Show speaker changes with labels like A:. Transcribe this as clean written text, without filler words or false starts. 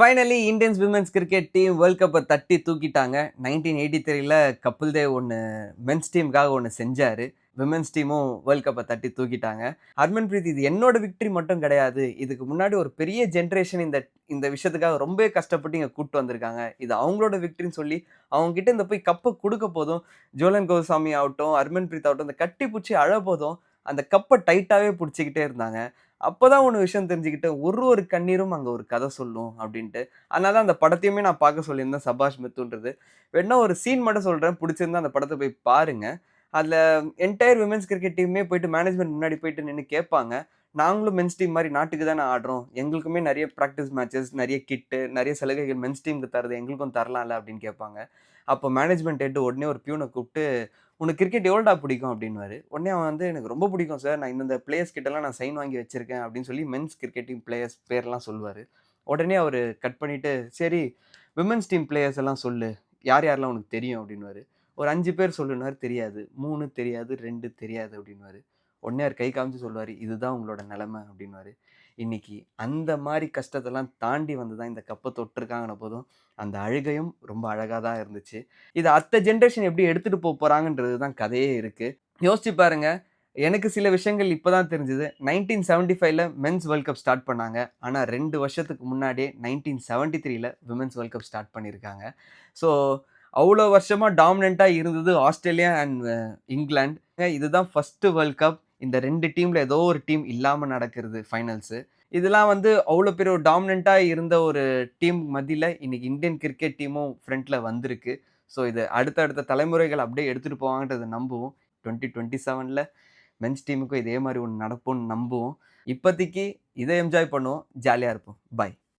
A: Finally Indians women's cricket team world கப்பை தட்டி தூக்கிட்டாங்க. 1983ல கபில் தேவ் ஒண்ணு மென்ஸ் டீமுக்காக ஒண்ணு செஞ்சாரு. விமென்ஸ் டீமும் வேர்ல்ட் கப்பை தட்டி தூக்கிட்டாங்க. ஹர்மன்பிரீத் இது என்னோட விக்டரி மட்டும் கிடையாது. இதுக்கு முன்னாடி ஒரு பெரிய ஜெனரேஷன் இந்த இந்த விஷயத்துக்காக ரொம்பவே கஷ்டப்பட்டு இங்க கூட்டு வந்திருக்காங்க. இது அவங்களோட விக்டரின்னு சொல்லி அவங்க கிட்ட இந்த போய் கப்ப குடுக்க போதும், ஜோலன் கோசாமி ஆகட்டும், ஹர்மன்பிரீத் ஆகட்டும், இந்த கட்டி புடிச்சு அழ போதும், அந்த கப்ப டைட்டாவே புடிச்சுக்கிட்டே இருந்தாங்க. அப்பதான் ஒண்ணு விஷயம் தெரிஞ்சுக்கிட்டேன். ஒரு கண்ணீரும் அங்க ஒரு கதை சொல்லும் அப்டின்ட்டு. அதனால தான் அந்த படத்தையுமே நான் பார்க்க சொல்லியிருந்தேன் சபாஷ் மித்துன்றது. வேணா ஒரு சீன் மட்டும் சொல்றேன். புடிச்சிருந்தா அந்த படத்த போய் பாருங்க. அதுல என்டையர் விமென்ஸ் கிரிக்கெட் டீமுமே போயிட்டு மேனேஜ்மென்ட் முன்னாடி போயிட்டு நின்னு கேட்பாங்க. நாங்களும் மென்ஸ் டீம் மாரி நாட்டுக்கு தானே ஆடுறோம். எங்களுக்குமே நெறைய பிராக்டிஸ் மேட்சஸ், நெறைய கிட்டு, நெறைய சலுகைகள் மென்ஸ் டீமுக்கு தருது. எங்களுக்கும் தரலாம்ல அப்டின்னு கேட்பாங்க. அப்போ மேனேஜ்மென்ட் ஹெட் உடனே ஒரு பியூன கூப்ட்டு உனக்கு கிரிக்கெட் எவ்வளோடா பிடிக்கும் அப்படின்னுவாரு. உடனே அவன் வந்து எனக்கு ரொம்ப பிடிக்கும் சார். நான் இந்தந்த பிளேயர்ஸ் கிட்டலாம் நான் சைன் வாங்கி வச்சிருக்கேன் அப்படின்னு சொல்லி மென்ஸ் கிரிக்கெட் டீம் பிளேயர்ஸ் பேர்லாம் சொல்லுவாரு. உடனே அவரு கட் பண்ணிட்டு, சரி விமென்ஸ் டீம் பிளேயர்ஸ் எல்லாம் சொல்லு. யார் யாரெல்லாம் உனக்கு தெரியும் அப்படின்னுவாரு. ஒரு 5 பேர் சொல்லுன்னாரு. தெரியாது. 3 தெரியாது, 2 தெரியாது அப்படின்னுவாரு. உடனே அவரு கை காமிச்சு சொல்லுவாரு. இதுதான் உங்களோட நிலைமை அப்படின்னுவாரு. இன்னைக்கு அந்த மாரி கஷ்டத்தெல்லாம் தாண்டி வந்து தான் இந்த கப்ப தொட்டிருக்காங்கன்ன போதும், அந்த அழுகையும் ரொம்ப அழகா தான் இருந்துச்சு. இத அடுத்த ஜெனரேஷன் எப்படி எடுத்துட்டு போறாங்கன்றது தான் கதையே இருக்கு. யோசிச்சு பாருங்க. எனக்கு சில விஷயங்கள் இப்ப தான் தெரிஞ்சது. 1975ல மென்ஸ் வேர்ல்ட் கப் ஸ்டார்ட் பண்ணாங்க. ஆனா 2 வருஷத்துக்கு முன்னாடியே 1973ல விமென்ஸ் வேர்ல்ட் கப் ஸ்டார்ட் பண்ணியிருக்காங்க. ஸோ அவ்ளோ வருஷமா டாமினன்ட்டா இருந்தது ஆஸ்திரேலியா அண்ட் இங்கிலாந்து. இதுதான் ஃபர்ஸ்ட் வேர்ல்ட் கப். இந்த 2 டீம்ல ஏதோ ஒரு டீம் இல்லாம நடக்கிறது ஃபைனல்ஸ். இதெல்லாம் வந்து அவ்ளோ பெரிய ஒரு டாமினன்ட்டா இருந்த ஒரு டீம் மத்தியில இன்னைக்கு இந்தியன் கிரிக்கெட் டீமும் ஃப்ரண்ட்ல வந்திருக்கு. ஸோ இது அடுத்த தலைமுறைகள் அப்படியே எடுத்துட்டு போவாங்கன்றத நம்புவோம். 2027ல மென்ஸ் டீமுக்கும் இதே மாரி ஒண்ணு நடக்கும்னு நம்புவோம். இப்போதைக்கு இத என்ஜாய் பண்ணுவோம். ஜாலியா இருப்போம். பாய்.